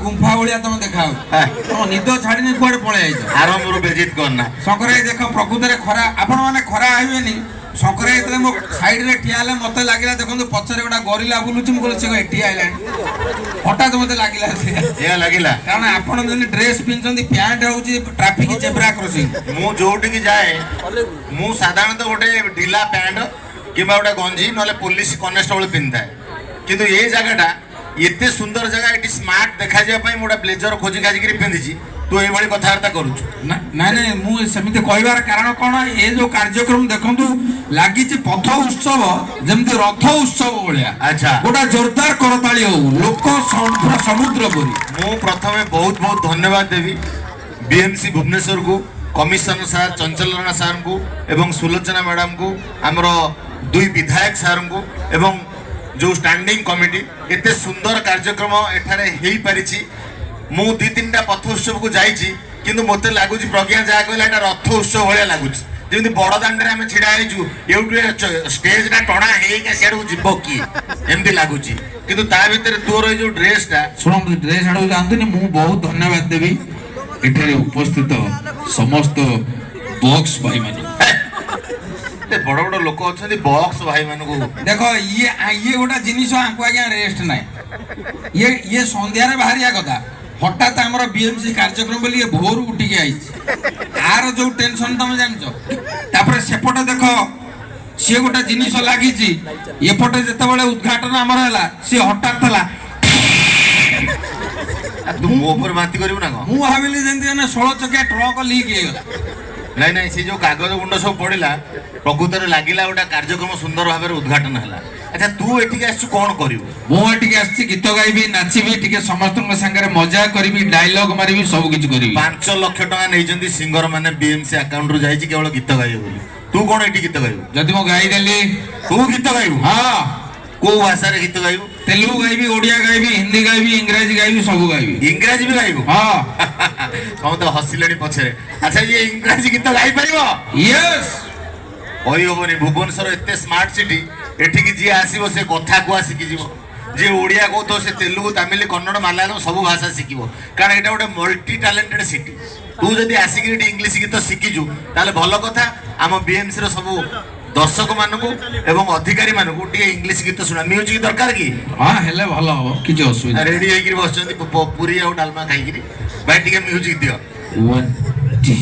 गुंफा भाया तुम देखा तुम निद छाड़ी कुआडे पड़े आरंभ बेजित करना शंकराई देख प्रकृत खरा आपण मैंने खरा आइबेनी शंकराई जो मो साइड रे ठिया मत लगे देखो पचर गोटा गरिला बुलूची मुझे एटी आइला हठात मत लगे कारण आपण ड्रेस पिंधि पैंट हूँ ट्राफिक जेब्रा क्रॉसिंग मु जोटी जाए मु साधारणतः गोटे ढिला पैंट कि गोटे गंजी ना पुलिस कनेस्टेबल पिंधाए किंतु ये जगहटा एते सुंदर जगह ये स्मार्ट देखा गोटे ब्लेजर खोजी खाजिक पिंधि तू ये कथबार्ता करुचु ना ना मुझे कहबार कारण कौन ये जो कार्यक्रम देखु लगी पथ उत्सव जमती रथ उत्सव भाया अच्छा गोटा जोरदार करताली हो लोक समुद्र परी मु प्रथम बहुत बहुत धन्यवाद देवी बीएमसी भुवनेश्वर को कमिशनर सार चंचल राणा सार को एवं सुलोचना मैडम को आमर दुई विधायक सार को एवं जो स्टैंडिंग कमिटी एते सुंदर कार्यक्रम एठारे हेई परिछि मु दी तीन पथ उत्सव को जाइछि किंतु मते लागुछि प्रज्ञा जा कहला एटा रथ उत्सव भलिया लागुछि जेमति बड़ दांडरे हम छिडा आइछु एउटु स्टेज ना टणा हेई के सेडु जिवो की एमति लागुछि किंतु ता भीतर तोर जो ड्रेस टा सुन ड्रेस आडू जानतनी मु बहुत धन्यवाद देवी एठारे उपस्थित समस्त बॉक्स भाई माने बड़ बड़ लोक अच्छा बॉक्स भाई मान को देखो ये गोटा जिनिस आंको आज्ञा रेस्ट ना ये संध्यार बाहरिया कथा हठात आम बीएमसी कार्यक्रम बोली ये भोर उठिके आई आर जो टेंशन तुम जान सेपटे देख सी गोटे जिनिस लगी एपटे जिते उद्घाटन आमर है सी हठात था तू मो ऊपर बाती करू ना मु भाविली जंती 16 चकिया ट्रक लीक हो गला नहीं नहीं से जो कागज गुंड सब पड़ा प्रकृत में लगिला गोटे कार्यक्रम सुंदर भाव उद्घाटन है अच्छा तू एटिके आसु कौन करिवु मुझे आसी गीत गायबी नाचबी टिके समस्त संगे मजा करी डायलॉग मारी सब किछ करी 5 लाख टका नहीं सिंगर माने बीएमसी अकाउंट रु जाई केवल गीत गाइबे बोली तू कौन एटी गीत गाइबु जदि मो गाई देली तू गीत गाइबु हां को भाषा रे गीत गाइबु तेलुगु गायबी ओडिया गायबी हिंदी गायबी इंग्रजी गायबी सब गायबी इंग्रजी भी गाइबु हां हम तो हसिलेनी पछरे अच्छा ये इंग्रजी गीत गाई परिबो यस ओई होबनी भुवनेश्वर एते स्मार्ट सिटी एठी की जी आसीबो से कथा को सिखि जीवो जे ओडिया को तो से तेलुगु तमिल कन्नड़ मलयालम सब भाषा शिखिबो कारण एटा गोटे मल्टी टैलेंटेड सिटी तू जदि आसिक इंग्लिश गीत शिखिजु ताले भलो कथा आम बीएमसी रो सब दर्शक मानकु एवं अधिकारी मानकु टिके इंग्लिश गीत सुना म्यूजिक दरकार की हां हेले भलो हो किछ असुविधा रेडी होई कि बसचंदी पूरी आ डालमा खाई कि भाई टिके म्यूजिक दियो 1 2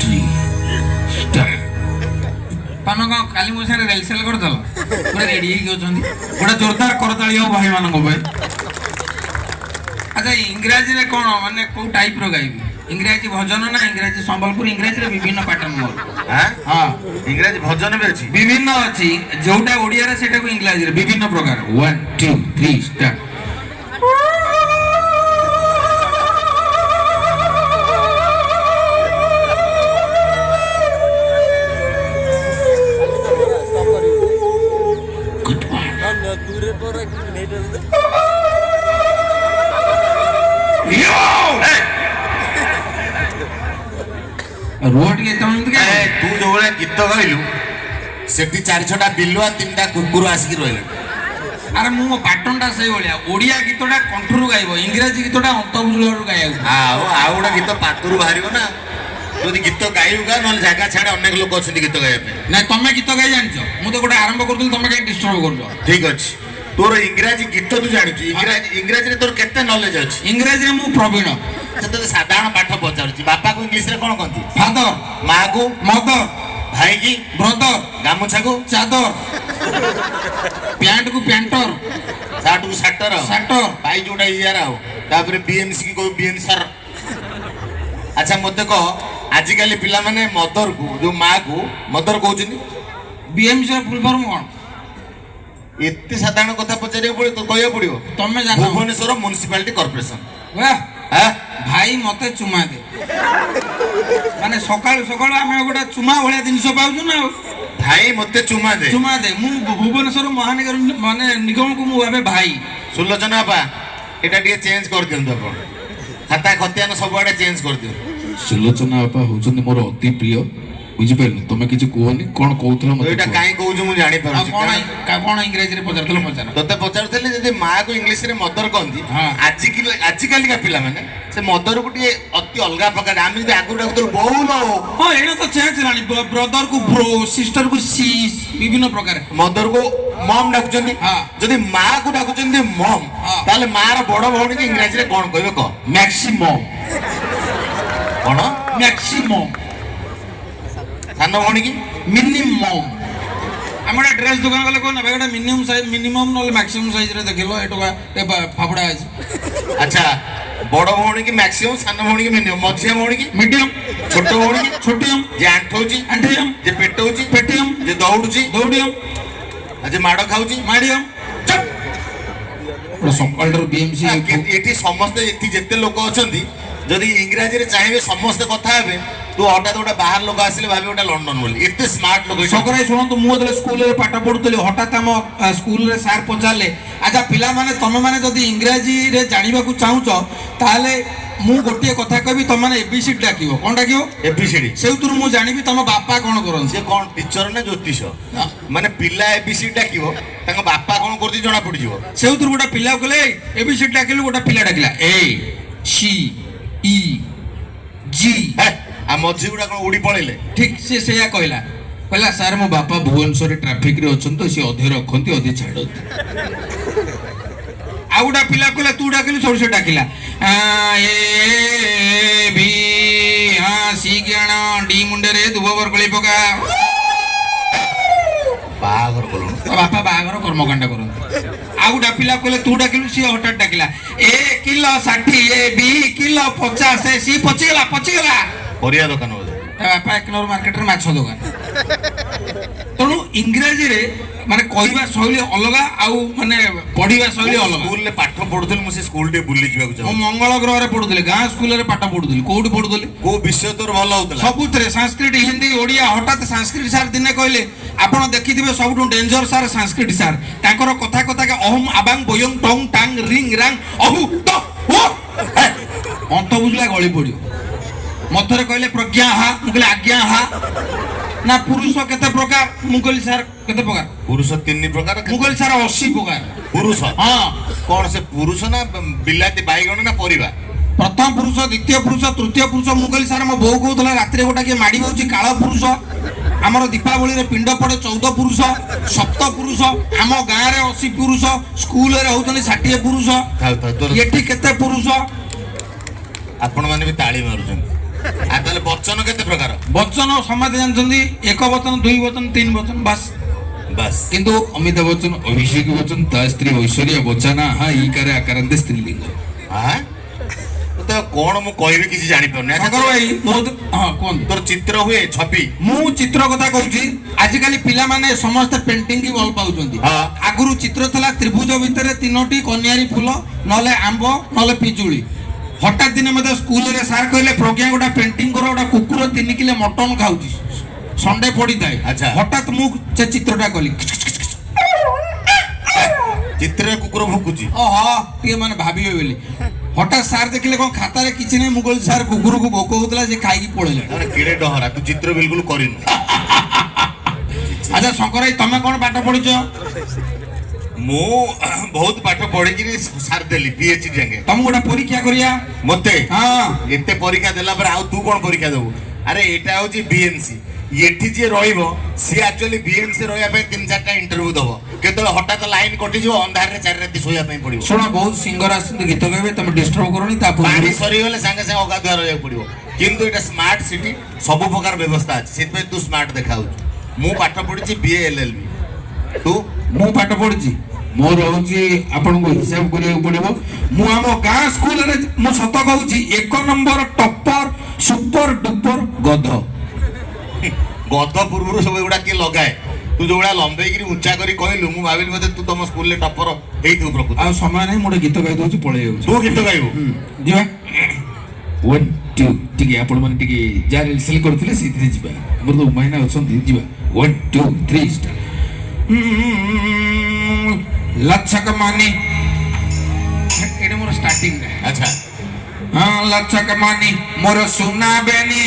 3 स्टार्ट पानो काली मो सारे रेलसेल कर दल पूरा रेडी हे होचंदी गोटा जोरदार करताली हो भाई मानको भाई अच्छा इंग्रजी रे कोन माने को टाइप रो गाइबी इंग्रजी भजन ना इंग्रजी संबलपुर इंग्रजी रे विभिन्न पैटर्न मोर हां हां इंग्रजी भजन भी अछि विभिन्न अछि जोटा ओडिया रे सेटा को इंग्रजी रे विभिन्न प्रकार 1 2 3 स्टार्ट रोड के तू जो गीत गाइलु सेठी 4-6टा बिलुआ 3टा कुकुर आसिक रहिले अरे मु पैटर्नटा सही भलिया ओडिया गीतटा कंठरू गाइबो इंग्रजी गीतटा अंतबुजलरू गाइबो हां आ गोटा गीत पातुरु बाहरिबो ना যদি গীত গাইবু গা নলে জায়গা ছাড়া অনেক লোক অଛନ୍ତି গীত গাইবা पे না তুমি গীত গাই জানছো মু তো গোটা আরম্ভ করতুল তুমি কাই ডিস্টার্ব করছো ঠিক আছে তোর ইংরেজি গীত তু জানিছু ইংরেজি রে তোর কেতে নলেজ আছে ইংরেজি রে মু প্রবীণ তো সাধারণ পাঠ পচারছি বাপা কো ইংলিশ রে কোন কন্তি ফাদর মা কো মদর भाई की ब्रदर गामुछा को चादर पैंट को पेंटर सार्ट को साटर साटर भाई जोटा यार आओ तापर बीएमसी की को बीएमसर अच्छा मते को आजिकल पिला माने मदर को जो माँ को मदर कहउछनी बीएमसी फुल फॉर्म कोन एते साधारण कथा पचारियो पड़े तो कहया पड़ियो तमे जानो भुवनेश्वर म्युनिसिपालिटी कॉर्पोरेशन वाह हां भाई मते चुमा दे माने सकाळ सकाळ आमे गोटा चुमा भलिया जिनिस पाउछु ना भाई मते चुमा दे मु भुवनेश्वर महानगर माने निगम को मु भाबे भाई सुलोचना बा एटा टिके चेंज कर दियंतो आपण खाता खतियान सब आडे चेंज कर दियो सुलोचना बापा होचंदी मोर अति प्रिय ବୁଝିପାରିଲୁ ତମେ କିଛି କୁହନି କଣ କହୁଥିଲ ତୁ ମତେ ଏଇଟା କୁହ। କାହିଁ କହୁଛୁ ମୁଁ ଆଉ ଜାଣିପାରୁଛି କଣ କାରଣ କଣ ଇଂରାଜୀରେ ପଚାରୁଥିଲ ପଚାର। ତତେ ପଚାରୁଥିଲି ଯଦି ମାଆକୁ ଇଂଲିଶରେ ମଦର କହନ୍ତି ହଁ। ଆଜିକାଲିକା ପିଲାମାନେ ସେ ମଦରକୁ ଟିକେ ଅତି ଅଲଗା ପ୍ରକାର ଆମେ ଯଦି ଆଗରୁ ଡାକୁଥିଲୁ ବୋଉଲ ହଁ ଏଇଟା ତ ଚେଞ୍ଜ ହେଲାଣି ବ୍ରଦର କୁ ବ୍ରୋ ସିଷ୍ଟର କୁ ସିସ୍ ବିଭିନ୍ନ ପ୍ରକାର। ମଦରକୁ ମମ୍ ଡାକୁଛନ୍ତି ହଁ। ଯଦି ମାଆକୁ ଡାକୁଛନ୍ତି ମମ୍ ହଁ। ତାହେଲେ ମାଆର ବଡ ଭଉଣୀକି ଇଂରାଜୀରେ କଣ କହିବେ କହ ମ୍ୟାକ୍ସିମମ୍ କଣ ମ୍ୟାକ୍ସିମମ୍ ସାନ ଭଉଣୀକି ମିନିମମ୍। ଆମେ ଗୋଟେ ଡ୍ରେସ୍ ଦୋକାନ ଗଲେ କହୁନା ଭାଇ ଗୋଟେ ମିନିମମ୍ ସାଇଜ୍ ମିନିମମ୍ ନହେଲେ ମ୍ୟାକ୍ସିମମ୍ ସାଇଜ୍ରେ ଦେଖିଲ ଏଇଟା ଏ ଫାଫଡ଼ା ଅଛି। ଆଚ୍ଛା ବଡ ଭଉଣୀକି ମ୍ୟାକ୍ସିମମ୍ ସାନ ଭଉଣୀକି ମିନିମମ୍ ମଝିଆ ଭଉଣୀକି ମିଡିୟମ୍ ଛୋଟ ଭଉଣୀକି ଛୋଟିୟମ୍ ଯେ ଆଣ୍ଠଉଛି ଆଣ୍ଠିୟମ୍ ଯେ ପେଟଉଛି ପେଟିୟମ୍ ଯେ ଦୌଡୁଛି ଦୌଡ଼ିୟମ୍ ଯେ ମାଡ ଖାଉଛି ମାଡ଼ିୟମ୍। ଗୋଟେ ସକାଳଠାରୁ ବିଏମସି ଏଠି ସମସ୍ତେ ଏଠି ଯେତେ ଲୋକ ଅଛନ୍ତି ଯଦି ଇଂରାଜୀରେ ଚାହିଁବେ ସମସ୍ତେ କଥା ହେବେ ତୁ ହଠାତ୍ ଗୋଟେ ବାହାର ଲୋକ ଆସିଲେ ଭାବେ ଗୋଟେ ଲଣ୍ଡନ ବୋଲି ଏତେ ସ୍ମାର୍ଟ ଲୋକ ଏଠି ସକରାଇ ଶୁଣନ୍ତୁ ମୁଁ ଯେତେବେଳେ ସ୍କୁଲରେ ପାଠ ପଢୁଥିଲି ହଠାତ୍ ଆମ ସ୍କୁଲରେ ସାର୍ ପଚାରିଲେ ଆଚ୍ଛା ପିଲାମାନେ ତମେମାନେ ଯଦି ଇଂରାଜୀରେ ଜାଣିବାକୁ ଚାହୁଁଛ ତାହେଲେ ମୁଁ ଗୋଟିଏ କଥା କହିବି ତମେମାନେ ଏବିସିଡି ଡାକିବ କଣ ଡାକିବ ଏବିସିଡି ସେଇଥିରୁ ମୁଁ ଜାଣିବି ତମ ବାପା କଣ କରନ୍ତି। ସେ କଣ ଟିଚର ନା ଜ୍ୟୋତିଷ ମାନେ ପିଲା ଏବିସିଡି ଡାକିବ ତାଙ୍କ ବାପା କଣ କରୁଛି ଜଣା ପଡିଯିବ ସେଇଥିରୁ ଗୋଟେ ପିଲାକୁ କହିଲେ ଏବିସିଡି ଡାକିଲୁ ଗୋଟେ ପିଲା ଡାକିଲା ଏ ସି ଇ ଜି ଆଉ ମଝି ଗୁଡା କଣ ଉଡି ପଳେଇଲେ ଠିକ ସେ ସେଇଆ କହିଲା କହିଲା ସାର୍ ମୋ ବାପା ଭୁବନେଶ୍ୱରରେ ଟ୍ରାଫିକରେ ଅଛନ୍ତି ତ ସେ ଅଧେ ରଖନ୍ତି ଅଧେ ଛାଡନ୍ତି। ଆଉ ଗୋଟେ ପିଲା କହିଲା ତୁ ଡାକିଲୁ ସବୁ ସେ ଡାକିଲା ଏ ବି ସି କି ଆଣ ଡି ମୁଣ୍ଡରେ ଦୁବ ବରକଳି ପକା। ବାହାଘର କଲୁଣୁ ତା ବାପା ବାହାଘର କର୍ମକାଣ୍ଡ କରନ୍ତି। ଆଉ ଗୋଟେ ପିଲା କହିଲେ ତୁ ଡାକିଲୁ ସିଏ ହଠାତ୍ ଡାକିଲା ଏ କିଲୋ 60 ଏ ବି କିଲୋ 50 ସି ପଚିଗଲା ପରିବା ଦୋକାନ ବୋଧେ ତା ବାପା 1 ନମ୍ବର ମାର୍କେଟରେ ମାଛ ଦୋକାନ। ତେଣୁ ଇଂରାଜୀରେ ମାନେ କହିବା ଶୈଳୀ ଅଲଗା ଆଉ ମାନେ ପଢିବା ଶୈଳୀ ଅଲଗା। ସ୍କୁଲରେ ପାଠ ପଢୁଥିଲି ମୁଁ ସେ ସ୍କୁଲ ଟିକେ ବୁଲି ଯିବାକୁ ମୁଁ ଚାହୁଁଛି ମଙ୍ଗଳ ଗ୍ରହରେ ପଢୁଥିଲି ଗାଁ ସ୍କୁଲରେ ପାଠ ପଢୁଥିଲି କୋଉଠି ପଢୁଥିଲି କୋଉ ବିଷୟ ତୋର ଭଲ ହଉଥିଲା ସବୁଥିରେ ସଂସ୍କୃତ ହିନ୍ଦୀ ଓଡିଆ। ହଠାତ୍ ସଂସ୍କୃତ ସାର୍ ଦିନେ କହିଲେ ଆପଣ ଦେଖିଥିବେ ସବୁଠୁ ଡେଞ୍ଜର ସାର୍ ସଂସ୍କୃତ ସାର୍ ତାଙ୍କର କଥା କଥାକେ ଅହମ୍ ଆବାଙ୍ଗ ବୟଂ ଟଙ୍ଗ ଟାଙ୍ଗ ରିଙ୍ଗ ରାଙ୍ଗ ଅହୁ ତ ଓ ଅନ୍ତ ବୁଝିଲା ଗଳି ପଡିବ। ମଥରେ କହିଲେ ପ୍ରଜ୍ଞା ହା ମୁଁ କହିଲି ଆଜ୍ଞା ହା ନା ପୁରୁଷ କେତେ ପ୍ରକାର ମୁଁ କହିଲି ସାର୍ କେତେ ପ୍ରକାର ପୁରୁଷ 3 ପ୍ରକାର ମୁଁ କହିଲି ସାର୍ 80 ପ୍ରକାର। ପୁରୁଷ ହଁ କଣ ସେ ପୁରୁଷ ନା ବିଲାତି ବାଇଗଣ ନା ପରିବା ପ୍ରଥମ ପୁରୁଷ ଦ୍ୱିତୀୟ ପୁରୁଷ ତୃତୀୟ ପୁରୁଷ। ମୁଁ କହିଲି ସାର୍ ମୋ ବୋଉ କହୁଥିଲା ରାତିରେ ଗୋଟେ କିଏ ମାଡ଼ି ବଉଛି କାଳ ପୁରୁଷ। ଆମର ଦୀପାବଳିରେ ପିଣ୍ଡ ପଡେ 14 ପୁରୁଷ ସପ୍ତ ପୁରୁଷ। ଆମ ଗାଁରେ 80 ପୁରୁଷ ସ୍କୁଲରେ ହଉଛନ୍ତି 60 ପୁରୁଷ। ଥାଉ ଥାଉ ତୋର ଏଠି କେତେ ପୁରୁଷ ଆପଣ ମାନେ ବି ତାଳି ମାରୁଛନ୍ତି ଆଉ ତାହେଲେ ବଚନ କେତେ ପ୍ରକାର ବଚନ ସମାଜ ଜାଣିଛନ୍ତି 1 ବଚନ 2 ବଚନ 3 ବଚନ ବାସ୍। ବାସ୍ କିନ୍ତୁ ଅମିତାଭ ବଚ୍ଚନ ଅଭିଷେକ ବଚ୍ଚନ ତା ସ୍ତ୍ରୀ ଐଶ୍ୱର୍ଯ୍ୟା ବଚ୍ଚନ ଇକାରେ ଆକାରାନ୍ତେ ସ୍ତ୍ରୀଲିଙ୍ଗ। ଆଁ ତ କଣ ମୁଁ କହିବି କିଛି ଜାଣିପାରୁନି ଆଚ୍ଛା ଶଙ୍କର ଭାଇ ହଁ କୁହନ୍ତୁ। ତୋର ଚିତ୍ର ହୁଏ ଛବି ମୁଁ ଚିତ୍ର କଥା କହୁଛି ଆଜିକାଲି ପିଲାମାନେ ସମସ୍ତେ ପେଣ୍ଟିଂ କି ଭଲ ପାଉଛନ୍ତି। ହଁ। ଆଗରୁ ଚିତ୍ର ଥିଲା ତ୍ରିଭୁଜ ଭିତରେ 3ଟି କନିଆରୀ ଫୁଲ ନହେଲେ ଆମ୍ବ ନହେଲେ ପିଜୁଳି। ହଠାତ୍ ଦିନେ ମତେ ସ୍କୁଲରେ ସାର୍ କହିଲେ ପ୍ରଜ୍ଞା ଗୋଟେ ପେଣ୍ଟିଂ କର ଗୋଟେ କୁକୁର 3 କିଲୋ ମଟନ ଖାଉଛି ସଣ୍ଡେ ପଡିଥାଏ। ଆଚ୍ଛା। ହଠାତ୍ ମୁଁ ସେ ଚିତ୍ରଟା କଲି ଚିତ୍ରରେ କୁକୁର ଭୁକୁଛି ଓହୋ ଟିକେ ମାନେ ଭାବିବେ ବୋଲି। ହଠାତ୍ ସାର୍ ଦେଖିଲେ କଣ ଖାତାରେ କିଛି ନାହିଁ ମୁଁ କହିଲି ସାର୍ କୁକୁରକୁ ଭୋକ ହଉଥିଲା ସେ ଖାଇକି ପଳେଇଲାଣି। ଆରେ କିଡେ ଡହରା ତୁ ଚିତ୍ର ବିଲକୁଲ କରିନୁ ଆଚ୍ଛା ଶଙ୍କର ଭାଇ ତମେ କଣ ପାଠ ପଢିଛ? ମୁଁ ବହୁତ ପାଠ ପଢିକିରି ସାରିଦେଲି PhD ଯାକେ ତମକୁ ଗୋଟେ ପରୀକ୍ଷା କରିବା ମତେ ହଁ ଏତେ ପରୀକ୍ଷା ଦେଲା ପରେ ଆଉ ତୁ କଣ ପରୀକ୍ଷା ଦେବୁ ଆରେ ଏଇଟା ହଉଛି BMC ଏଠି ଯିଏ ରହିବ ସିଏ ଆକ୍ଚୁଆଲି BMC ରହିବା ପାଇଁ 3-4ଟା ଇଣ୍ଟରଭ୍ୟୁ ଦବ କେତେବେଳେ ହଠାତ୍ ଲାଇନ କଟିଯିବ ଅନ୍ଧାରରେ 4 ରାତି ଶୋଇବା ପାଇଁ ପଡିବ ଶୁଣ ବହୁତ ସିଙ୍ଗର ଆସନ୍ତି ଗୀତ ଗାଇବେ ତମେ ଡିଷ୍ଟର୍ବ କରନି ତା ପାଣି ପୂର୍ବରୁ ସରିଗଲେ ସାଙ୍ଗେ ସାଙ୍ଗେ ଅଗାଧୁଆ ରହିବାକୁ ପଡିବ କିନ୍ତୁ ଏଇଟା ସ୍ମାର୍ଟ ସିଟି ସବୁ ପ୍ରକାର ବ୍ୟବସ୍ଥା ଅଛି ସେଥିପାଇଁ ତୁ ସ୍ମାର୍ଟ ଦେଖାଯାଉଛୁ ମୁଁ ପାଠ ପଢିଛି BA LLB ତୁ ମୁଁ ପାଠ ପଢିଛି ମୋର ହଉଛି ଆପଣଙ୍କୁ ହିସାବ କରିବାକୁ ପଡିବ। ମୁଁ ଆମ ଗାଁ ସ୍କୁଲରେ ମୁଁ ସତ କହୁଛି 1 ନମ୍ବର ଟପର ସୁପର ଡୁପର ଗଧ। ଗଧ ପୂର୍ବରୁ ସବୁ ଏଗୁଡା କିଏ ଲଗାଏ ତୁ ଯୋଉଗୁଡା ଲମ୍ବେଇକିରି ଉଞ୍ଚା କରି କହିଲୁ ମୁଁ ଭାବିଲି ବୋଧେ ତୁ ତମ ସ୍କୁଲରେ ଟପର ହେଇଥିବୁ ପ୍ରକୃତ ଆଉ ସମୟ ନାହିଁ ମୁଁ ଗୋଟେ ଗୀତ ଗାଇ ଦଉଛି ପଳେଇ ଯାଉଛି। ତୁ ଗୀତ ଗାଇବୁ ଯିବା 1 2 ଟିକେ ଆପଣ ମାନେ ଟିକେ ଯାହା ରିହର୍ସାଲ କରିଥିଲେ ସେଇଥିରେ ଯିବା ଆମର ତ ଉମାଇନା ଅଛନ୍ତି ଯିବା 1 2 3 ଷ୍ଟାର୍ଟ। ଲଚ୍ଛକ ମାନି ଏଇଟା ମୋର ଷ୍ଟାର୍ଟିଂ ଆଚ୍ଛା ହଁ ଲଚ୍ଛକ ମାନି ମୋର ସୁନା ବେନି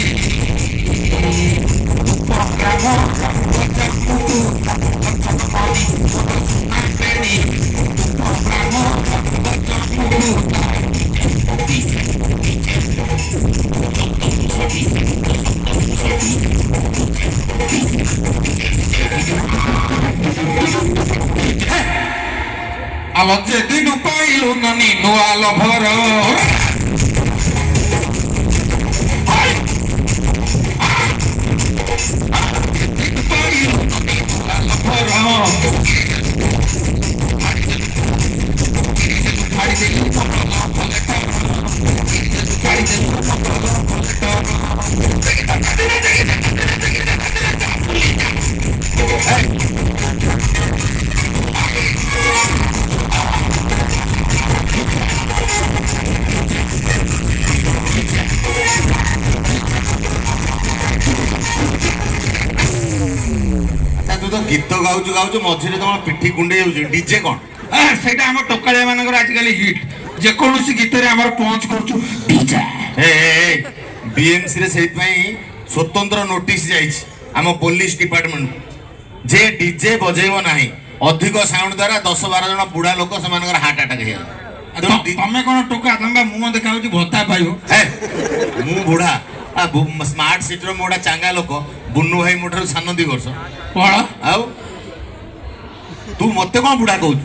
అలా చెదిను పాయిలున్న నిన్ను ఆలభరో ଆଚ୍ଛା ତୁ ତ ଗୀତ ଗାଉଛୁ ଗାଉଛୁ ମଝିରେ ତମ ପିଠି କୁଣ୍ଡେଇ ଯାଉଛି ଡିଜେ କ'ଣ? ସେଇଟା ଆମ ଟୋକାଳିଆ ମାନଙ୍କର ଆଜିକାଲି ହିଟ୍ ଯେକୌଣସି ଗୀତରେ ଆମର ପହଞ୍ଚ କରୁଛୁ ଡିଜେ। ବିଏମସିରେ ସେଇଥିପାଇଁ ସ୍ୱତନ୍ତ୍ର ନୋଟିସ୍ ଯାଇଛି ଆମ ପୋଲିସ ଡିପାର୍ଟମେଣ୍ଟ ଯେ ଡିଜେ ବଜେଇବ ନାହିଁ। ଅଧିକ ସାଉଣ୍ଡ ଦ୍ୱାରା 10-12 ଜଣ ବୁଢା ଲୋକ ସେମାନଙ୍କର ହାର୍ଟ ଆଟାକ୍ ହେଇଗଲା। ତମେ କଣ ଟୋକା ତମେ ବା ମୁହଁ ଦେଖା ହଉଛି ଭତ୍ତା ପାଇବ। ମୁଁ ବୁଢା ସ୍ମାର୍ଟ ସିଟିର ମୁଁ ଗୋଟେ ଚାଙ୍ଗା ଲୋକ। ବୁନୁ ଭାଇ ମୋ ଠାରୁ ସାନ 2 ବର୍ଷ। କଣ ଆଉ ତୁ ମତେ କଣ ବୁଢା କହୁଛୁ?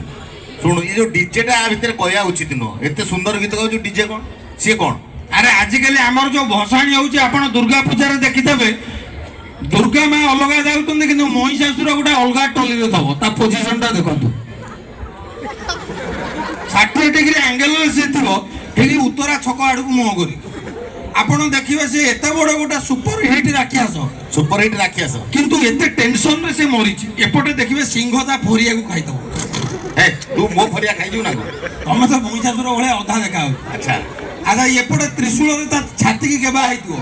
ଶୁଣୁ ଏ ଯୋଉ ଡିଜେଟା ଆ ଭିତରେ କହିବା ଉଚିତ ନୁହଁ। ଏତେ ସୁନ୍ଦର ଗୀତ ଗାଉଛୁ ଡିଜେ କ'ଣ ସିଏ କ'ଣ? ଆରେ ଆଜିକାଲି ଆମର ଯୋଉ ଭସାଣି ହଉଛି ଆପଣ ଦୁର୍ଗା ପୂଜାରେ ଦେଖିଦେବେ ଦୁର୍ଗା ମା ଅଲଗା ଯାଉଛନ୍ତି କିନ୍ତୁ ମହିଷାସୁର ଗୋଟେ ଅଲଗା ଟଲିରେ ଥବ ତା ପୋଜିସନଟା ଦେଖନ୍ତୁ 60 ଡିଗ୍ରୀ ଆଙ୍ଗେଲରେ ସେ ଥିବ ଠିକ ଉତ୍ତରା ଛକ ଆଡକୁ ମୁହଁ କରି ଆପଣ ଦେଖିବେ ସେ ଏତେ ବଡ ଗୋଟେ ସୁପର ହିଟ୍ ରାକ୍ଷସ ସୁପର ହିଟ୍ ରାକ୍ଷସ କିନ୍ତୁ ଏତେ ଟେନସନରେ ସେ ମରିଛି। ଏପଟେ ଦେଖିବେ ସିଂହ ତା ଫରିଆକୁ ଖାଇଦବ। ତୁ ମୋ ଫରିଆ ଖାଇଯିବୁ ନା କ'ଣ? ତମେ ତ ମହିଷାସୁର ଭଳିଆ ଅଧା ଦେଖା ହଉଛି। ଆଚ୍ଛା ଆଚ୍ଛା ଏପଟେ ତ୍ରିଶୂଳରେ ତା ଛାତିକି କେବା ହେଇଥିବ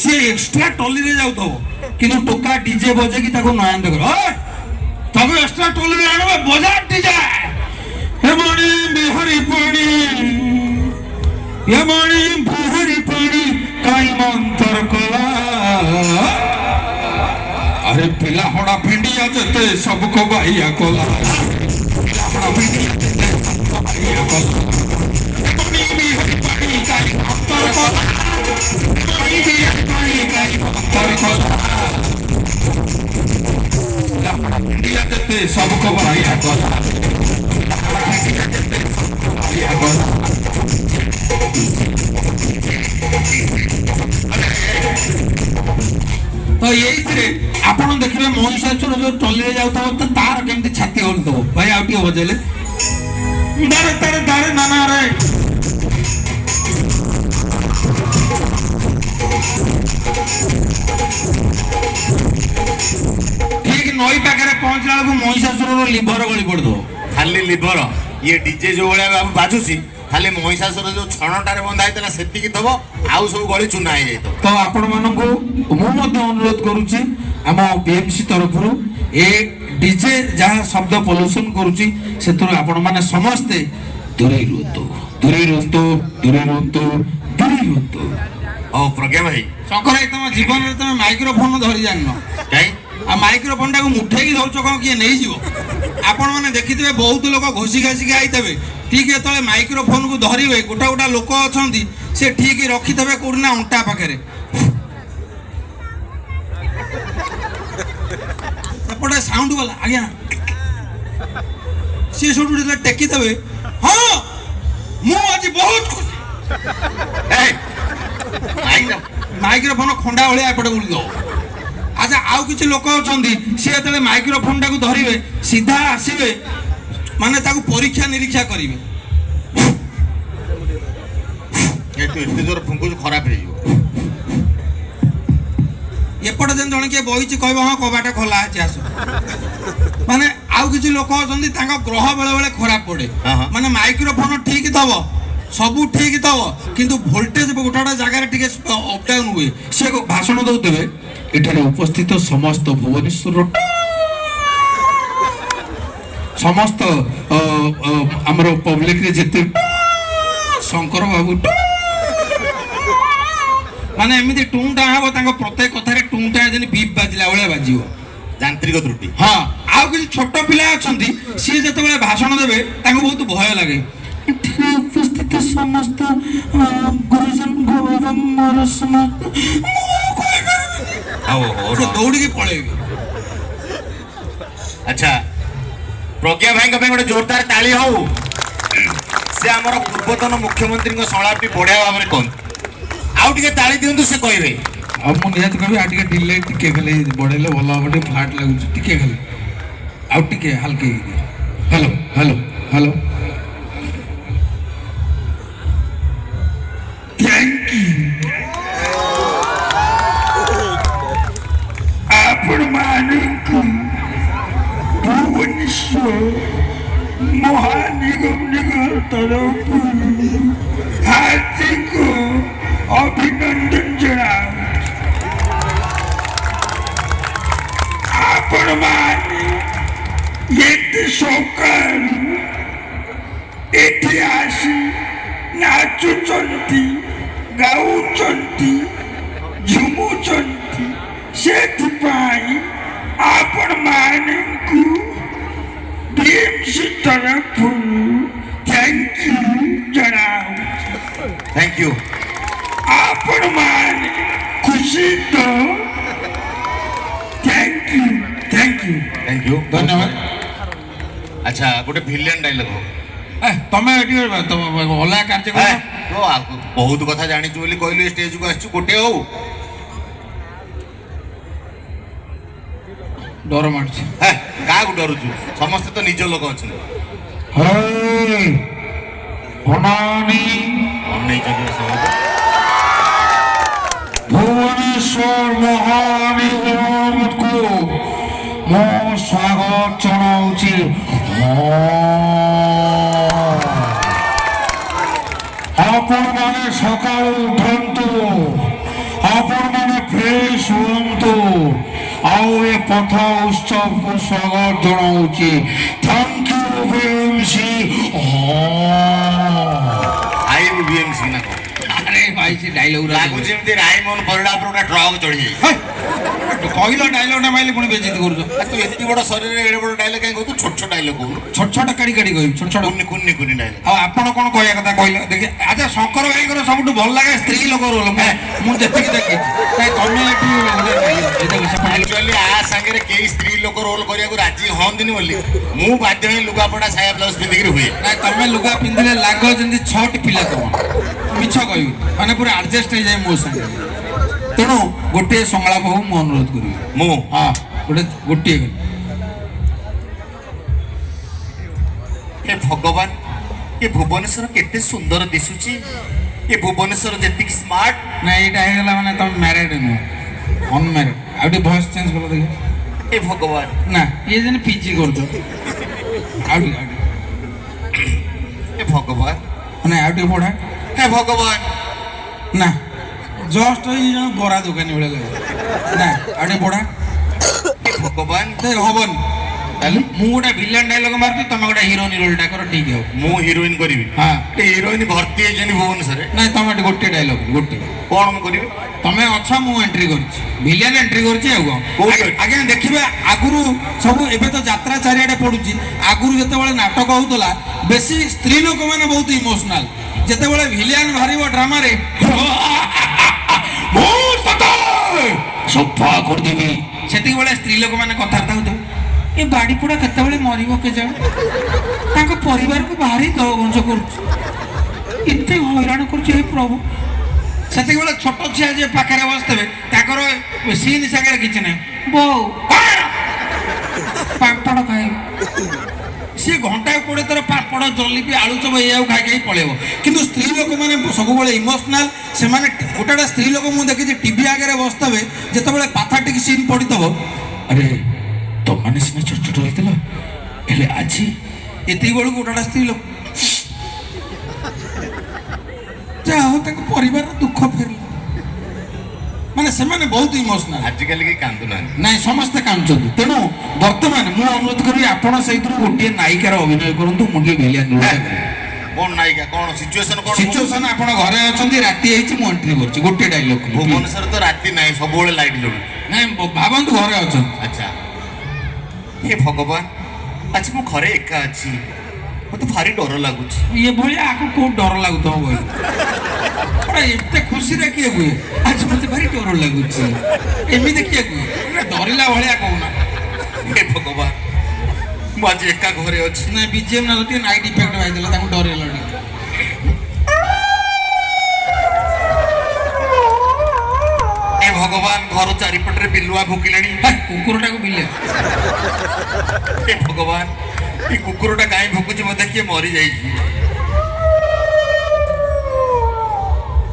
ସିଏ ଏକ୍ସଟ୍ରା ଟଲିରେ ଯାଉଥିବ କିନ୍ତୁ ଟୋକା ଡିଜେ ବଜେଇକି ତାକୁ ନୟନ କର ତମେ ଏକ୍ସଟ୍ରା ଟଲିରେ ଆଣିବ ବଜା ଡିଜେ ହେମଣି ବିହାରୀ ପାଣି ହେମଣି ବିହାରୀ ପାଣି କାଇ ମନ୍ତର କଲା ଆରେ ପିଲା ହଣା ଭେଣ୍ଡିଆ ଯେତେ ସବୁକୁ ବାଇଆ କଲା ପିଲା ହଣା ଭେଣ୍ଡିଆ ଯେତେ ସବୁକୁ ବାଇଆ କଲା सबको बढ़ाया तो ये ଆପଣ ଦେଖିବେ ମହିଷାସୁର ଯୋଉ ଟଲିରେ ଯାଉଥିବ ତ ତାର କେମିତି ଛାତି ହଲୁଥିବ ଭାଇ ଆଉ ଟିକେ ବଜେଇଲେ ଦାରେ ତାରେ ଦାରେ ନାନା ରେ ଠିକ ନଈ ପାଖରେ ପହଞ୍ଚିଲା ବେଳକୁ ମହିଷାସୁରର ଲିଭର ଗଳି ପଡିଥିବ। ଖାଲି ଲିଭର ଇଏ ଡିଜେ ଯୋଉ ଭଳିଆ ବାଜୁଛି ଖାଲି ମହିଷାସୁର ଯୋଉ ଛଣଟାରେ ବନ୍ଧା ହେଇଥିଲା ସେତିକି ଥବ ଆଉ ସବୁ ଗଳି ଚୁନା ହେଇଯାଇଥିବ। ତ ଆପଣ ମାନଙ୍କୁ ମୁଁ ମଧ୍ୟ ଅନୁରୋଧ କରୁଛି ଆମ ବିଏମସି ତରଫରୁ ଏ ଡିଜେ ଯାହା ଶବ୍ଦ ପଲ୍ୟୁସନ କରୁଛି ସେଥିରୁ ଆପଣ ମାନେ ସମସ୍ତେ ଦୂରେଇ ରୁହନ୍ତୁ ଦୂରେଇ ରୁହନ୍ତୁ ଦୂରେଇ ରୁହନ୍ତୁ ଦୂରେଇ ରୁହନ୍ତୁ। ହଉ ପ୍ରଜ୍ଞା ଭାଇ ଶଙ୍କର ଭାଇ ତମ ଜୀବନରେ ତମେ ମାଇକ୍ରୋଫୋନ ଧରି ଜାଣିନ କାଇଁ ଆଉ ମାଇକ୍ରୋଫୋନ ଟାକୁ ମୁଠେଇକି ଧରୁଛ କଣ କିଏ ନେଇଯିବ? ଆପଣ ମାନେ ଦେଖିଥିବେ ବହୁତ ଲୋକ ଘୋଷି ଘାସିକି ଆଇଥିବେ ଠିକ ଯେତେବେଳେ ମାଇକ୍ରୋଫୋନକୁ ଧରିବେ ଗୋଟା ଗୋଟା ଲୋକ ଅଛନ୍ତି ସେ ଠିକ ରଖିଥିବେ କୋଉଠି ନା ଅଣ୍ଟା ପାଖରେ ସେପଟେ ସାଉଣ୍ଡ ଗଲା ଆଜ୍ଞା ସିଏ ସବୁଠୁ ଯେତେବେଳେ ଟେକିଦେବେ ହଁ ମୁଁ ଆଜି ବହୁତ ଖୁସି ମାଇକ୍ରୋଫୋନ ଖଣ୍ଡା ଭଳିଆ ଏପଟେ ବୁଲିଦବ। ଆଚ୍ଛା ଆଉ କିଛି ଲୋକ ଅଛନ୍ତି ସିଏ ଯେତେବେଳେ ମାଇକ୍ରୋଫୋନଟାକୁ ଧରିବେ ସିଧା ଆସିବେ ମାନେ ତାକୁ ପରୀକ୍ଷା ନିରୀକ୍ଷା କରିବେ ଏତେ ଜୋର ଫୁଙ୍କୁଛୁ ଖରାପ ହେଇଯିବ। ଏପଟେ ଯେମିତି ଜଣେ କିଏ ବହିଛି କହିବ ହଁ କବାଟ ଖୋଲା ଅଛି ଆସ ମାନେ ଆଉ କିଛି ଲୋକ ଅଛନ୍ତି ତାଙ୍କ ଗ୍ରହ ବେଳେ ବେଳେ ଖରାପ ପଡେ ମାନେ ମାଇକ୍ରୋଫୋନ ଠିକ ଥବ ସବୁ ଠିକ ଥବ କିନ୍ତୁ ଭୋଲ୍ଟେଜ ଗୋଟେ ଗୋଟେ ଜାଗାରେ ଟିକେ ଅପଡାଉନ ହୁଏ। ସେ ଭାଷଣ ଦଉଥିବେ ଏଠାରେ ଉପସ୍ଥିତ ସମସ୍ତ ଭୁବନେଶ୍ୱର ସମସ୍ତ ଆମର ପବ୍ଲିକରେ ଯେତେ ଶଙ୍କର ବାବୁ ମାନେ ଏମିତି ଟୁଂଟା ହବ ତାଙ୍କ ପ୍ରତ୍ୟେକ କଥାରେ ଟୁଂଟା ଯେମିତି ବିପ୍ ବାଜିଲା ଭଳିଆ ବାଜିବ। ଯାନ୍ତ୍ରିକ ତ୍ରୁଟି। ହଁ ଆଉ କିଛି ଛୋଟ ପିଲା ଅଛନ୍ତି ସିଏ ଯେତେବେଳେ ଭାଷଣ ଦେବେ ତାଙ୍କୁ ବହୁତ ଭୟ ଲାଗେ। ଏଠାରେ ଉପସ୍ଥିତ ସମସ୍ତ ଗୁରୁଜନଙ୍କୁ ଏବଂ ମୋର ସମସ୍ତ ସେ ଦୌଡ଼ିକି ପଳେଇବେ। ଆଚ୍ଛା ପ୍ରଜ୍ଞା ଭାଇଙ୍କ ପାଇଁ ଗୋଟେ ଜୋରଦାର ତାଳି ହଉ। ସେ ଆମର ପୂର୍ବତନ ମୁଖ୍ୟମନ୍ତ୍ରୀଙ୍କ ସଂଳାପଟି ବଢିଆ ଭାବରେ କହନ୍ତି। ଆଉ ଟିକେ ତାଳି ଦିଅନ୍ତୁ ସେ କହିବେ। ଆଉ ମୁଁ ନିହାତି କହିବି ଆଉ ଟିକେ ଡିଲେ ଟିକେ ଖାଲି ବଢେଇଲେ ଭଲ ହବ। ଟିକେ ଫ୍ଲାଟ୍ ଲାଗୁଛି ଟିକେ ଖାଲି ଆଉ ଟିକେ ହାଲକେଇ ଦିଅ। Hello hello hello thank you. ଆପଣମାନଙ୍କୁ ଭୁବନେଶ୍ୱର ମହାନିଗମ ନିଗମ ତରଫରୁ ହାର୍ଦ୍ଦିକ ଅଭିନନ୍ଦନ ଜଣାଉଛି। ଆପଣମାନେ ଏତେ ସକାଳୁ ଏଠି ଆସି ନାଚୁଛନ୍ତି, ଗାଉଛନ୍ତି, ଝୁମୁଛନ୍ତି, ସେଥିପାଇଁ ଆପଣମାନଙ୍କୁ ବିଏମ୍ସି ତରଫରୁ ଥ୍ୟାଙ୍କ ୟୁ ଜଣାଉଛି। Thank you. ଆପଣମାନେ ଖୁସି ତ? Thank you thank you thank you ଧନ୍ୟବାଦ। ଆଚ୍ଛା ଗୋଟେ ଭିଲିଆନ ଡାଇଲଗ ହଉ। ତମେ ଏଠି ଅଲଗା କାର୍ଯ୍ୟ କର। ବହୁତ କଥା ଜାଣିଛୁ ବୋଲି କହିଲୁ ଏ ଷ୍ଟେଜକୁ ଆସିଛୁ, ଗୋଟେ ହଉ। ଡର ମାଡୁଛି। କାହାକୁ ଡରୁଛୁ? ସମସ୍ତେ ତ ନିଜ ଲୋକ ଅଛନ୍ତି। ଭୁବନେଶ୍ୱର ମହାନିଗମକୁ ମୁଁ ସ୍ୱାଗତ ଜଣାଉଛି। ଆପଣମାନେ ସକାଳୁ ଉଠନ୍ତୁ, ଆପଣମାନେ ଫ୍ରେଶ ହୁଅନ୍ତୁ। ଆଉ ଏ ପଥ ଉତ୍ସବକୁ ସ୍ୱାଗତ ଜଣାଉଛି। Thank you BMC. ଆଇବୁ ବିଏମ୍ସି ନା କଣ? ଆରେ ଭାଇ ସେ ଡାଇଲଗ ଲାଗୁଛି ଏମିତି ରାଇମୋହନ ପରିଡ଼ା ଉପରେ ଗୋଟେ ଟ୍ରକ୍ ଚଢ଼ିଯାଇ। କହିଲ ଡାଇଲଗଟା ମାଇଲେ ପୁଣି ବେଜିତ କରୁଛ। ତୁ ଏତେ ବଡ଼ ଶରୀରରେ ଏଡ଼େ ବଡ଼ ଡାଇଲଗ କାହିଁ କହୁଛୁ? ଛୋଟ ଛୋଟ ଡାଇଲଗ କହୁନୁ। ଛୋଟ ଛୋଟ କାଢି କାଢି କହିବି। ଛୋଟ ଛୋଟ କୁନି କୁନି ଡାଇଲଗ। ଆଉ ଆପଣ କଣ କହିବା କଥା କହିଲେ ଦେଖି। ଆଚ୍ଛା ଶଙ୍କର ଭାଇଙ୍କର ସବୁଠୁ ଭଲ ଲାଗେ ସ୍ତ୍ରୀ ଲୋକ ରୋଲ। ମୁଁ ଯେତିକି ଦେଖିଛି କାଇଁ ତମେ ଏଠି ଆକ୍ଚୁଆଲି ଆ ସାଙ୍ଗରେ କେହି ସ୍ତ୍ରୀ ଲୋକ ରୋଲ କରିବାକୁ ରାଜି ହଅନ୍ତିନି ବୋଲି ମୁଁ ବାଧ୍ୟ ହିଁ ଲୁଗାପଟା ସାୟା ବ୍ଲାଉଜ ପିନ୍ଧିକିରି ହୁଏ। ନାଇଁ ତମେ ଲୁଗା ପିନ୍ଧିଲେ ଲାଗ ଯେମିତି 6ଟି ପିଲା ତମ। ମିଛ କହିବି ମାନେ ପୁରା ଆଡଜଷ୍ଟ ହେଇଯାଏ ମୋ ସାଙ୍ଗେ। ତେଣୁ ଗୋଟିଏ ସଂଳାପ ହଉ ମୁଁ ଅନୁରୋଧ କରିବି। ମୁଁ ହଁ ଗୋଟିଏ ହେ ଭଗବାନ, ଏ ଭୁବନେଶ୍ୱର କେତେ ସୁନ୍ଦର ଦିଶୁଛି। ଏ ଭୁବନେଶ୍ୱର ଯେତିକି ସ୍ମାର୍ଟ। ନା ଏଇଟା ହେଇଗଲା ମାନେ ତମେ ମ୍ୟାରେଡ୍ ନୁହଁ, ଅନମ୍ୟାରେଡ୍। ଆଉ ଟିକେ ଭଏସ୍ ଚେଞ୍ଜ କର ଦେଖି। ଏ ଭଗବାନ ନା ଇଏ ଯେମିତି ପିଜି କରୁଛ। ଆଉ ଟିକେ ଏ ଭଗବାନ ମାନେ ଆଉ ଟିକେ ପଢା। ହେ ଭଗବାନ ନା ଜଷ୍ଟ ଏଇ ଜଣ ବରା ଦୋକାନୀ ଭଳିଆ ଲାଗେ। ନା ଆଉ ଟିକେ ପଢା। ହେ ଭଗବାନ ହବନି। ତାହେଲେ ମୁଁ ଗୋଟେ ଭିଲିଆନ ଡାଇଲଗ ମାରୁଛି, ତମେ ଗୋଟେ ହିରୋଇନ ରୋଲଟା କର, ଠିକ ହବ। ମୁଁ ହିରୋଇନ କରିବି? ହଁ ହିରୋଇନ ଭର୍ତ୍ତି ହେଇଛନ୍ତି ଭୁବନେଶ୍ୱରରେ। ନାଇଁ ତମେ ଏଠି ଗୋଟିଏ ଡାଇଲଗ ଗୋଟିଏ। କଣ ମୁଁ କରିବି? ତମେ ଅଛ, ମୁଁ ଏଣ୍ଟ୍ରି କରିଛି, ଭିଲିଆନ ଏଣ୍ଟ୍ରି କରିଛି। ଆଉ କଣ କୋଉଠି? ଆଜ୍ଞା ଦେଖିବେ ଆଗରୁ ସବୁ, ଏବେ ତ ଯାତ୍ରା ଚାରିଆଡେ ପଡୁଛି। ଆଗରୁ ଯେତେବେଳେ ନାଟକ ହଉଥିଲା ବେଶୀ ସ୍ତ୍ରୀ ଲୋକମାନେ ବହୁତ ଇମୋସନାଲ। ଯେତେବେଳେ ଭିଲିଆନ ବାହାରିବ ଡ୍ରାମାରେ ସଫା କରିଦେବି, ସେତିକିବେଳେ ସ୍ତ୍ରୀ ଲୋକମାନେ କଥାବାର୍ତ୍ତା ହଉଥିବେ। ଏ ବାଡ଼ିପୋଡ଼ା କେତେବେଳେ ମରିବ କେଜାଣି, ତାଙ୍କ ପରିବାରକୁ ଭାରି ଦହଗଞ୍ଜ କରୁଛି, ଏତେ ହଇରାଣ କରୁଛି ହେ ପ୍ରଭୁ। ସେତିକିବେଳେ ଛୋଟ ଝିଅ ଯିଏ ପାଖରେ ବସିଥିବେ ତାଙ୍କର ସିନ୍ ସାଙ୍ଗରେ କିଛି ନାହିଁ। ବୋଉ ପାମ୍ପଡ଼ ଖାଇବ, ସିଏ ଘଣ୍ଟାଏ 20 ଥର ପାମ୍ପଡ଼, ଜଲିପି, ଆଳୁଚପ ଏଇଆକୁ ଖାଇ ଖାଇ ପଳେଇବ। କିନ୍ତୁ ସ୍ତ୍ରୀ ଲୋକମାନେ ସବୁବେଳେ ଇମୋସନାଲ। ସେମାନେ ଗୋଟେ ଗୋଟେ ସ୍ତ୍ରୀ ଲୋକ ମୁଁ ଦେଖିଛି ଟିଭି ଆଗରେ ବସିଥିବେ, ଯେତେବେଳେ ପାଥାଟିକ ସିନ୍ ପଡ଼ିଥିବ, ଆରେ ତମାନେ ସିନା ଛୋଟ ଛୋଟ ହେଇଥିଲା ହେଲେ ଆଜି ଏତିକି ବେଳକୁ ଗୋଟେ ଗୋଟେ ସ୍ତ୍ରୀ ଲୋକ ଯାହା ହଉ ତାଙ୍କ ପରିବାରର ଦୁଃଖ ଫେରିଲା। ମାନେ ସେମାନେ ବହୁତ ଇମୋସନାଲ। ଆଜିକାଲି କେହି କାନ୍ଦୁନାହାନ୍ତି। ନାଇଁ ସମସ୍ତେ କାନ୍ଦୁଛନ୍ତି। ତେଣୁ ବର୍ତ୍ତମାନ ମୁଁ ଅନୁରୋଧ କରିବି ଆପଣ ସେଇଥିରୁ ଗୋଟିଏ ନାୟିକାର ଅଭିନୟ କରନ୍ତୁ, ମୁଁ ଟିକେ ଭିଲିଆନ ରୋଲ୍। কোন নায়িকা কোন সিচুয়েশন কোন ସିଚୁଏସନ ଆପଣ ଘରେ ଅଛନ୍ତି ରାତି ହେଇଛି ମୁଁ ଏଣ୍ଟ୍ରି କରୁଛି ଗୋଟେ ଡାଇଲଗ ଭୁବନେଶ୍ୱର ତ ରାତି ନାହିଁ ସବୁବେଳେ ଲାଇଟ୍ ଜଳୁଛି ନାଇଁ ଭାବନ୍ତୁ ଘରେ ଅଛନ୍ତି ଆଚ୍ଛା ହେ ଭଗବାନ ଆଚ୍ଛା ମୁଁ ଘରେ ଏକା ଅଛି ମତେ ଭାରି ଡର ଲାଗୁଛି ଇଏ ଭଳିଆ ଆକୁ କୋଉ ଡର ଲାଗୁଥିବ କହିଲେ ଏତେ ଖୁସିରେ କିଏ କୁହେ ଆଜି ମତେ ଭାରି ଡର ଲାଗୁଛି ଏମିତି କିଏ କୁହେ ଡରିଲା ଭଳିଆ କହୁନା ହେ ଭଗବାନ ମୁଁ ଆଜି ଏକା ଘରେ ଅଛି ନା ବିଜିଏମ୍ ନା ଟିକେ ନାଇଟ୍ ଇଫେକ୍ଟ ପାଇଦେଲା ତାଙ୍କୁ ଡରେଇଲା ଟିକେ ଏ ଭଗବାନ ଘର ଚାରିପଟରେ ବିଲୁଆ ଭୁକିଲେଣି କୁକୁରଟାକୁ ବିଲେ ହେ ଭଗବାନ ଏ କୁକୁରଟା କାହିଁ ଭୁକୁଛି ବୋଧେ କିଏ ମରିଯାଇଛି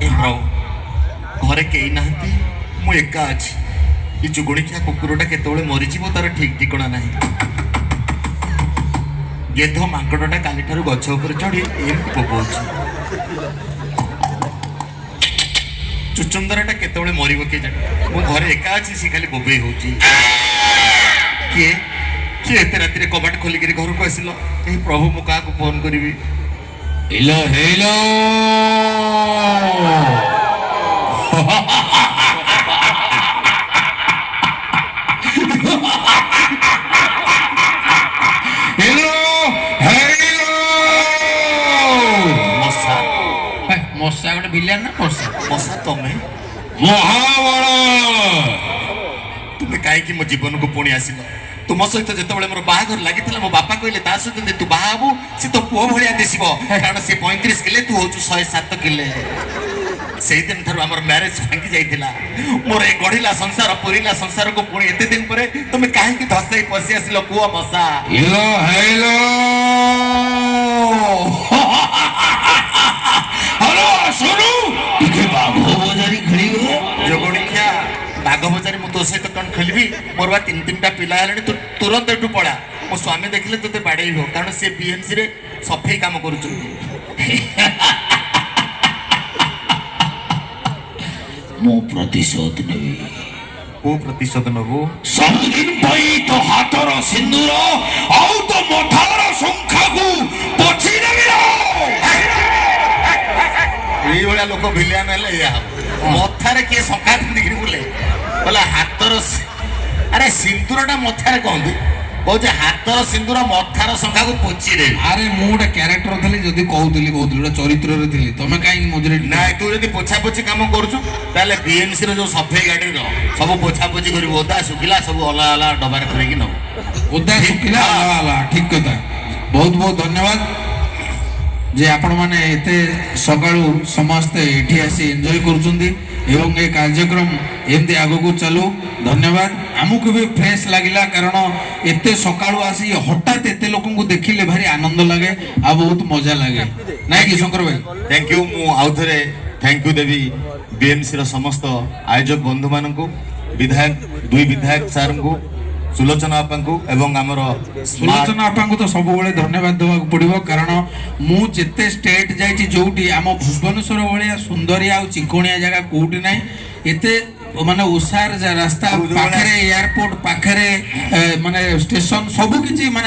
ଏ ପ୍ରଭୁ ଘରେ କେହି ନାହାନ୍ତି ମୁଁ ଏକା ଅଛି ଏ ଚୁଗୁଣିଖିଆ କୁକୁରଟା କେତେବେଳେ ମରିଯିବ ତାର ଠିକ ଠିକଣା ନାହିଁ ଗେଧ ମାଙ୍କଡଟା କାଲିଠାରୁ ଗଛ ଉପରେ ଚଢି ଏମିତି ପକଉଛି ଚୁଚୁନ୍ଦରାଟା କେତେବେଳେ ମରିବ କିଏ ଜାଣେ ମୁଁ ଘରେ ଏକା ଅଛି ସେ ଖାଲି ବୋବେଇ ହଉଛି କିଏ କିଏ ଏତେ ରାତିରେ କବାଟ ଖୋଲିକିରି ଘରକୁ ଆସିଲ ଏ ପ୍ରଭୁ ମୁଁ କାହାକୁ ଫୋନ କରିବି ହେଲୋ ହେଲୋ ମଶା ମଶା ଗୋଟେ ବିଲିଆନ ନା ମଶା ମଶା ତମେ ମହାବଳ ତୁମେ କାହିଁକି ମୋ ଜୀବନକୁ ପୁଣି ଆସିଲ ତୁମ ସହିତ ଯେତେବେଳେ ମୋର ବାହାଘର ଲାଗିଥିଲା ମୋ ବାପା କହିଲେ ତା ସହିତ ଯଦି ତୁ ବାହା ହବୁ ସେ ତ ପୁଅ ଭଳିଆ ଦିଶିବ କାରଣ ସେ 35 କିଲେ ତୁ ହଉଛୁ 107 କିଲେ ସେଇଦିନ ଠାରୁ ଆମର ମ୍ୟାରେଜ ଭାଙ୍ଗି ଯାଇଥିଲା ମୋର ଏ ଗଢିଲା ସଂସାର ପୁରିଲା ସଂସାରକୁ ପୁଣି ଏତେ ଦିନ ପରେ ତୁମେ କାହିଁକି ଧସାଇ ପଶି ଆସିଲ କୁହ ମଶା ହେଲୋ ହେଲୋ ହ୍ୟାଲୋ ଶୁଣୁ ଟିକେ ବାଘ ବଜାରି ଖେଳିବ ଯୋଗଣିଖିଆ ବାଘ ବଜାରେ ମୁଁ ତୋ ସହିତ କଣ ଖେଳିବି ମୋର ବା 3-3ଟା ପିଲା ହେଲାଣି ତୁ ତୁରନ୍ତ ଏଠୁ ପଳା ମୋ ସ୍ୱାମୀ ଦେଖିଲେ ତୋତେ ବାଡେଇବ କାରଣ ସେ ବିଏମସି ରେ ସଫେଇ କାମ କରୁଛନ୍ତି ମୁଁ ପ୍ରତିଶୋଧ ନେବି କୋଉ ପ୍ରତିଶୋଧ ନବୁ ସବୁଦିନ ପାଇଁ ତୋ ହାତର ସିନ୍ଦୁର ଆଉ ତୋ ମଥାର ଶଙ୍ଖାକୁ ପୋଛି ନେବି ଏଇଭଳିଆ ଲୋକ ଭିଲିଆନ ହେଲେ ଏଇଆ ହବ ମଥାରେ କିଏ ଶଙ୍ଖା ପିନ୍ଧିକିରି ବୁଲେ କହିଲା ହାତର ଆରେ ସିନ୍ଦୁରଟା ମଥାରେ କହନ୍ତି କହୁଛି ହାତର ସିନ୍ଦୁର ମଥାର ଶଙ୍ଖାକୁ ପୋଛି ଦେବି ଆରେ ମୁଁ ଗୋଟେ କ୍ୟାରେକ୍ଟର ଥିଲି ଯଦି କହୁଥିଲି ଗୋଟେ ଚରିତ୍ରରେ ଥିଲି ତମେ କାହିଁକି ମଝିରେ ନାଇଁ ତୁ ଯଦି ପୋଛାପୋଛି କାମ କରୁଛୁ ତାହେଲେ ବିଏମସି ର ଯୋଉ ସଫେଇ ଗାଡିର ସବୁ ପୋଛାପୋଛି କରିବୁ ଓଦା ଶୁଖିଲା ସବୁ ଅଲଗା ଅଲଗା ଡବାରେ କରିକି ନବୁ ଓଦା ଶୁଖିଲା ଠିକ କଥା ବହୁତ ବହୁତ ଧନ୍ୟବାଦ ଯେ ଆପଣମାନେ ଏତେ ସକାଳୁ ସମସ୍ତେ ଏଠି ଆସି ଏନ୍ଜୟ କରୁଛନ୍ତି ଏବଂ ଏ କାର୍ଯ୍ୟକ୍ରମ ଏମିତି ଆଗକୁ ଚାଲୁ ଧନ୍ୟବାଦ ଆମକୁ ବି ଫ୍ରେଶ ଲାଗିଲା କାରଣ ଏତେ ସକାଳୁ ଆସି ହଠାତ୍ ଏତେ ଲୋକଙ୍କୁ ଦେଖିଲେ ଭାରି ଆନନ୍ଦ ଲାଗେ ଆଉ ବହୁତ ମଜା ଲାଗେ ନାଇଁ କି ଶଙ୍କର ଭାଇ ଥ୍ୟାଙ୍କ ୟୁ ମୁଁ ଆଉ ଥରେ ଥ୍ୟାଙ୍କ ୟୁ ଦେବି ବିଏମସି ର ସମସ୍ତ ଆୟୋଜକ ବନ୍ଧୁମାନଙ୍କୁ ବିଧାୟକ ଦୁଇ ବିଧାୟକ ସାର୍ଙ୍କୁ ସୁଲୋଚନା ବାପାଙ୍କୁ ଏବଂ ଆମର ସୁଲୋଚନା ବାପାଙ୍କୁ ତ ସବୁବେଳେ ଧନ୍ୟବାଦ ଦେବାକୁ ପଡିବ କାରଣ ମୁଁ ଯେତେ ଷ୍ଟେଟ୍ ଯାଇଛି ଯୋଉଠି ଆମ ଭୁବନେଶ୍ୱର ଭଳିଆ ସୁନ୍ଦରିଆ ଆଉ ଚିକଣିଆ ଜାଗା କୋଉଠି ନାହିଁ ଏତେ ମାନେ ଓସାର ରାସ୍ତା ପାଖରେ ଏୟାରପୋର୍ଟ ପାଖରେ ମାନେ ଷ୍ଟେସନ ସବୁ କିଛି ମାନେ